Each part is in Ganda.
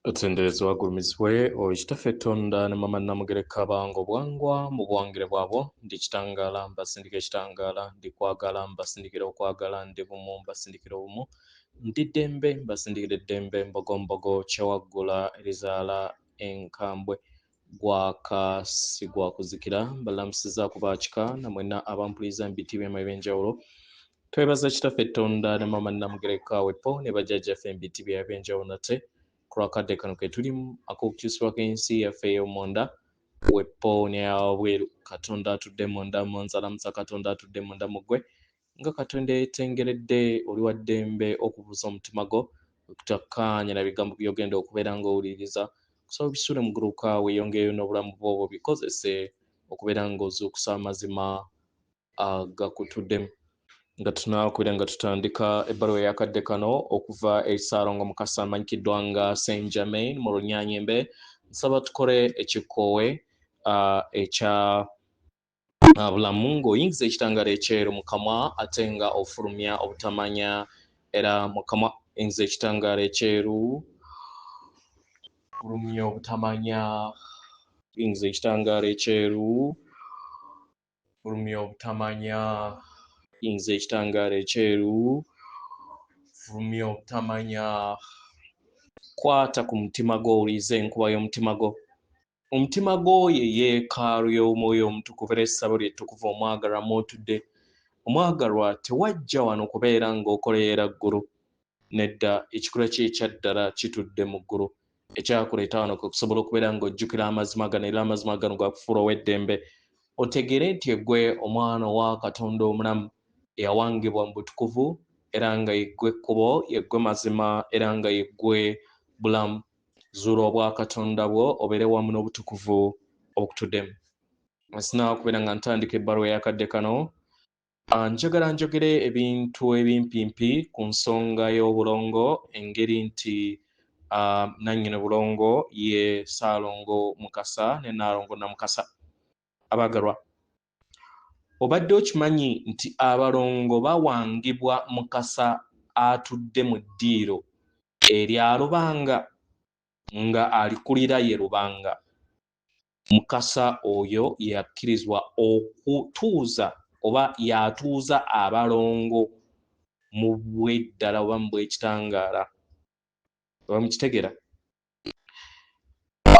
Otenderezebwa agulumizibwe Oekitaffe Tonda ne Mama Namugereka bango bwangwa mu buwangire bwabwo ndi kitangaala mbasindika ekitangaala ndi kwagala mbasindikira okwagala ndi bumu mbasindikira obumu ndi ddembe mbasindikira eddembe mbogombogo kyewaggula erizaala enkambwe gwaka si gwakuzikira mbalamusiza kubaakika namwena abampuliriza mu biti by'emma eby'enjawulo twebaza Kitaffe Tonda ne Mama Namugereka wepo ne bajjajjaffe mu biti by'ebyenjawulo nate kulwakadde kano ke tulimu ak'okukyusibwako ensi yaffe ey'omunda wepo ne abweru Katonda atudde munda mu nzalamusa Katonda atudde munda mu ggwe nga Katonda yeetengeredde oli wa ddembe okubuuza omutima gwo okutakkaanya na bigambo by'ogenda okubeera ng'owuliriza kusaba bisuule mu gguluka weeyongereyo n'obulamu bw'obwo bikozese okubeera ng'ozuukusa amazima agakutuddemu nga tunaakubira nga tutandika ebbaluwa eyakadde kano okuva eri Ssaalongo Mukasa amanyikiddwa nga Saint Germain mu Lunyanyembe nsaba tukole ekikoowe ekya bulamu ng'oyingiza ekitangaala ekyeru mu kamwa ate nga ofulumya obutamanya era mu kamwa yingiza ekitangaala ekyeru fulumya obutamanya yingiza ekitangaala ekyeru fulumya obutamanya yingiza ekitangaala ekyeru fulumya obutamanya kwata ku mutima gwo owulirize enkuba y'omutima gwo omutima gwo ye yeekaalu y'omwoyo omutukuvu era essabo ly'ettukuvu omwagalwa mw'otudde omwagalwa tewajja wano kubeera ng'okoleera ggulu nedda ekikula kye ekyaddala kitudde mu ggulu ekyakuleeta wano kwe kusobola okubeera ng'ojjukira amazima gano era amazima gano gakufuula ow'eddembe otegere nti eggwe omwana wa Katonda omulamu eyawangibwa mu butukuvu era nga yeggwe ekkubo yeggwe mazima era nga yeggwe bulamu zuula obwa Katonda bwo obeere wamu n'obutukuvu obukutuddemu sinaakubeera nga ntandika ebbaluwa eyakadde kano njagala njogere ebintu ebimpimpi ku nsonga y'obulongo engeri nti nannyini bulongo ye Ssaalongo Mukasa ne Nnaalongo Namukasa abaagalwa obadde okimanyi nti abalongo bawangibwa Mukasa atudde mu ddiiro erya Lubanga nga alikulira ye Lubanga Mukasa oyo yakkirizwa okutuuza oba yatuuza abalongo mu bweddala oba mu bw'ekitangaala oba mukitegera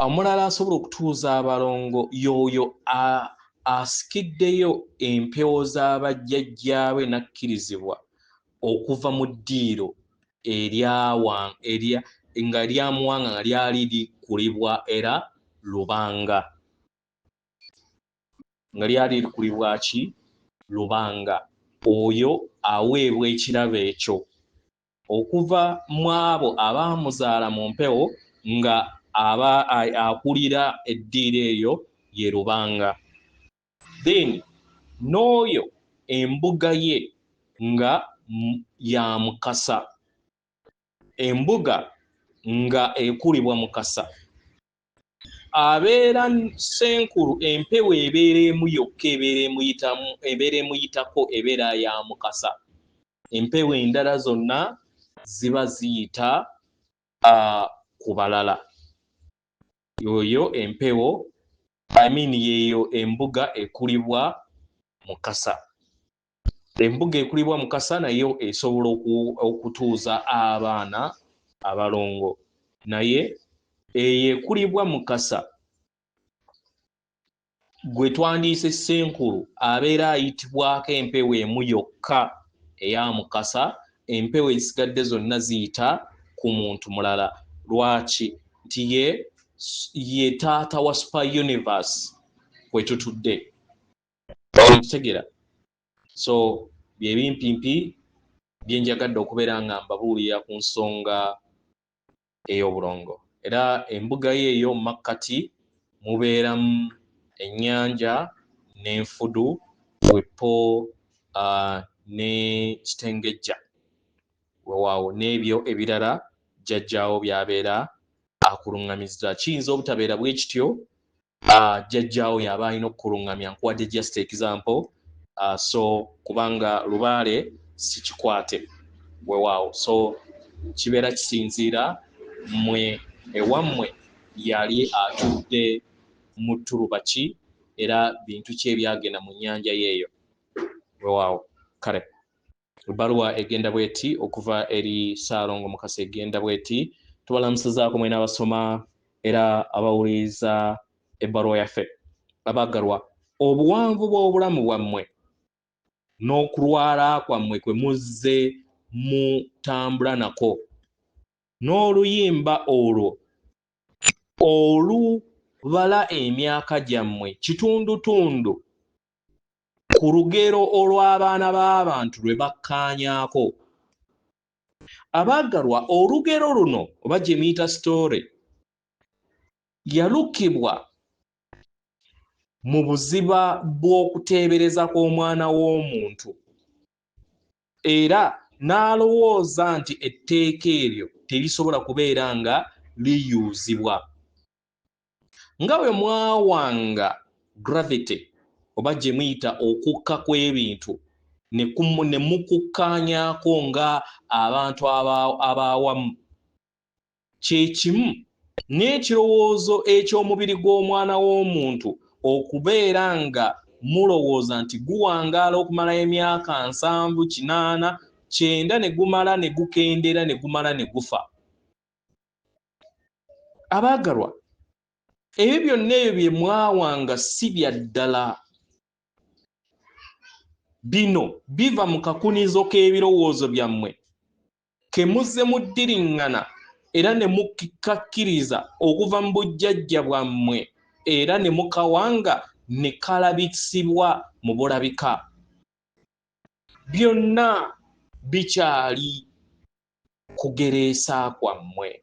omulala asobola okutuuza abalongo y'oyo asikiddeyo empewo z'abajjajjaabe n'akkirizibwa okuva mu ddiiro nga lyamuwanga nga lyali likulibwa era Lubanga nga lyali likulibwa ki Lubanga oyo aweebwa ekirabo ekyo okuva mu abo abaamuzaala mu mpewo nga aba akulira eddiiro eyo ye Lubanga then n'oyo embuga ye nga ya Mukasa embuga nga ekulibwa Mukasa abeera Ssenkulu empewo ebeera emu yokka ebeera emuyitako ebeera ya Mukasa empewo endala zonna ziba ziyita ku balala yoyo empewo yeeyo embuga ekulibwa Mukasa embuga ekulibwa Mukasa nayo esobola okutuuza abaana abalongo naye eyo ekulibwa Mukasa gwe twandiise Ssenkulu abeera ayitibwako empewo emu yokka eya Mukasa empewo ezisigadde zonna ziyita ku muntu mulala lwaki nti ye taata wa Super Universe kwe tutudde okitegera so bye bimpimpi bye njagadde okubeera nga mbabuulira ku nsonga ey'obulongo era embuga ye eyo makkati mubeeramu ennyanja n'enfudu wepo ne kitengejja wewaawo n'ebyo ebirala jjajjaawo by'abeera akuluŋŋamizza kiyinza obutabeera bwe kityo jjajjaawo y'aba alina okukuluŋŋamya nkuwadde just example so kubanga lubaale si kikwate wewaawo so kibeera kisinziira mmwe ewammwe yali atudde mu Turubaki era bintu ki ebyagenda mu nnyanja yeeyo weewaawo. Kale ebbaluwa egenda bweti okuva eri Ssaalongo Mukasa egenda bweti. Tubalamusizaako mwena abasoma era abawuliriza ebbaluwa yaffe. Abaagalwa, obuwanvu bw'obulamu bwammwe n'okulwala kwammwe kwe muzze mutambula nako n'oluyimba olwo olubala emyaka gyammwe kitundutundu ku lugero olw'abaana b'abantu lwe bakkaanyaako. Abaagalwa, olugero luno oba gye muyita story yalukibwa mu buziba bw'okuteebereza kw'omwana w'omuntu era n'alowooza nti etteeka eryo terisobola kubeera nga liyuuzibwa. Nga bwe mwawanga gravity oba gye muyita okukka kw'ebintu ne mukukkaanyaako nga abantu ab'awamu, kye kimu n'ekirowoozo eky'omubiri gw'omwana w'omuntu okubeera nga mulowooza nti guwangaala okumalayo emyaka 7, 8, 9 ne gumala ne gukendera ne gumala ne gufa. Abaagalwa, ebyo byonna ebyo bye mwawanga si bya ddala. Bino biva mu kakunizo k'ebirowoozo byammwe ke muzze muddiriŋŋana era ne mukikakkiriza okuva mu bujjajja bwammwe era ne mukawanga ne kalabisibwa mu bulabika. Byonna bikyali kugereesa kwammwe.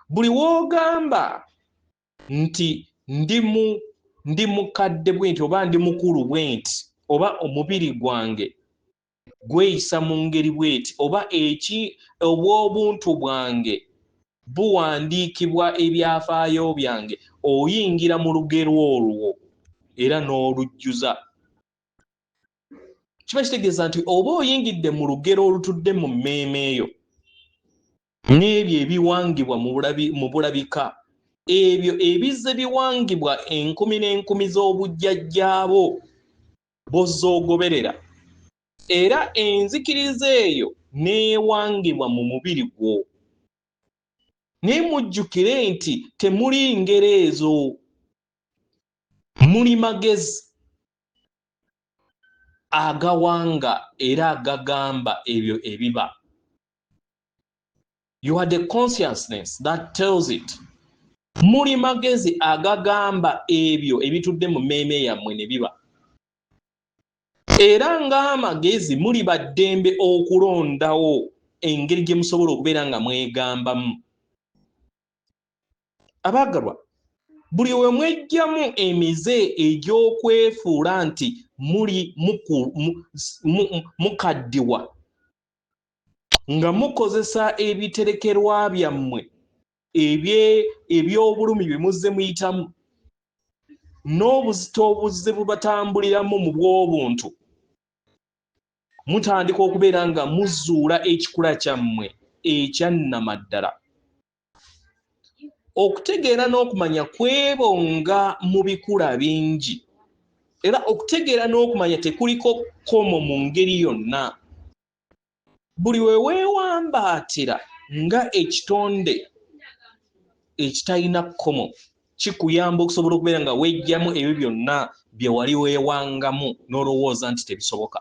Buli w'ogamba nti ndi mukadde bwenti oba ndi mukulu bwenti oba omubiri gwange gweyisa mu ngeri bweti oba obw'obuntu bwange buwandiikibwa ebyafaayo byange, oyingira mu lugero olwo era n'olujjuza. Kiba kitegeeza nti oba oyingidde mu lugero olutudde mu mmeeme eyo n'ebyo ebiwangibwa mu bulabika, ebyo ebizze biwangibwa enkumi n'enkumi z'obujjajjaabo bozoogoberera, era enzikiriza eyo n'ewangibwa mu mubiri gwo. Naye mujjukire nti temuli ngero ezo, muli magezi agawanga era agagamba ebyo ebiba. You are the consciousness that tells it. Muli magezi agagamba ebyo ebitudde mu mmeeme yammwe ne biba. Era ng'amagezi muli baddembe okulondawo engeri gye musobola okubeera nga mwegambamu. Abaagalwa, buli we mwejjamu emize egy'okwefuula nti muli mukaddiwa nga mukozesa ebiterekerwa byammwe eby'obulumi bye muzze muyitamu n'obuzito obuzze bubatambuliramu mu bw'obuntu, mutandika okubeera nga muzuula ekikula kyammwe ekyannamaddala. Okutegeera n'okumanya kwebonga mu bikula bingi, era okutegeera n'okumanya tekuliko kkomo mu ngeri yonna. Buli we weewambaatira nga ekitonde ekitalina kkomo kikuyamba okusobola okubeera nga wejjamu ebyo byonna bye wali weewangamu n'olowooza nti tebisoboka.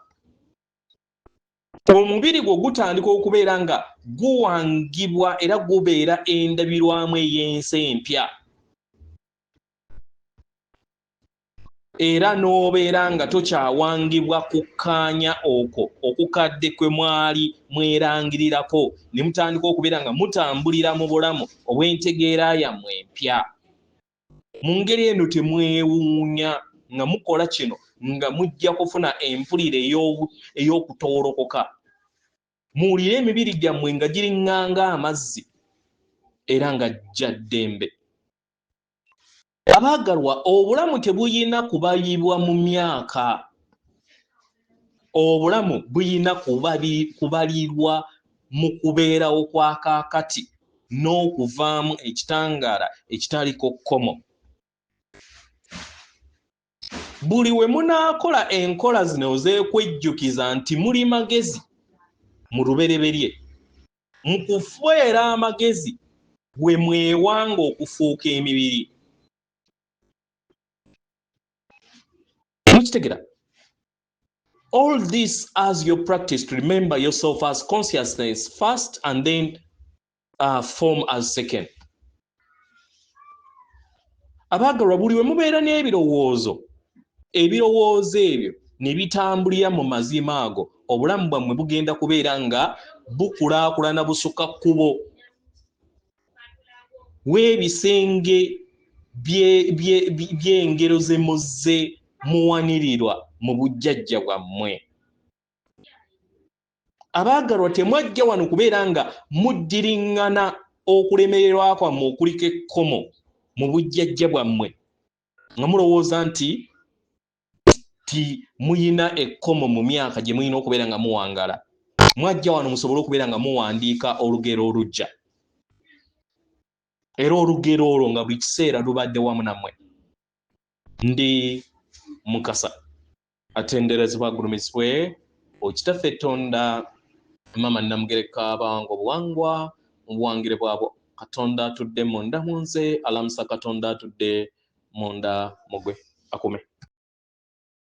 Omubiri gwo gutandika okubeera nga guwangibwa era gubeera endabirwamu ey'ensi empya, era n'obeera nga tokyawangibwa kukkaanya okwo okukadde kwe mwali mwerangirirako ne mutandika okubeera nga mutambulira mu bulamu obw'entegeera yammwe empya. Mu ngeri eno temwewuunya nga mukola kino nga mujja kufuna empulira ey'okutoolokoka. Muwulire emibiri gyammwe nga giriŋŋanga amazzi era nga jja ddembe. Abaagalwa, obulamu tebuyina kubalibwa mu myaka, obulamu buyina kubalirwa mu kubeerawo kwa kaakati n'okuvaamu ekitangaala ekitaliko kkomo. Buli we munaakola enkola zino z'ekwejjukiza nti muli magezi mu lubereberye, mu kufeera amagezi we mwewanga okufuuka emibiri. Mukitegera? All this as you practice to remember yourself as consciousness first and then form as second. Abaagalwa, buli we mubeera n'ebirowoozo ebyo ne bitambulira mu mazima ago, obulamu bwammwe bugenda kubeera nga bukulaakulana busukka kkubo w'ebisenge by'engero ze muzze muwanirirwa mu bujjajja bwammwe. Abaagalwa, temwajja wano kubeera nga muddiriŋŋana okulemererwa kwammwe okuliko ekkomo mu bujjajja bwammwe nga mulowooza nti muyina ekkomo mu myaka gye muyina okubeera nga muwangala. Mwajja wano musobole okubeera nga muwandiika olugero olujja, era olugero olwo nga buli kiseera lubadde wamu nammwe. Ndi Mukasa atenderezebwa agulumizibwe okitaffe Tonda Mama Namugereka abange obuwangwa mu buwangire bwabwo. Katonda atudde munda mu nze, alamusa Katonda atudde munda mugwe. Akume.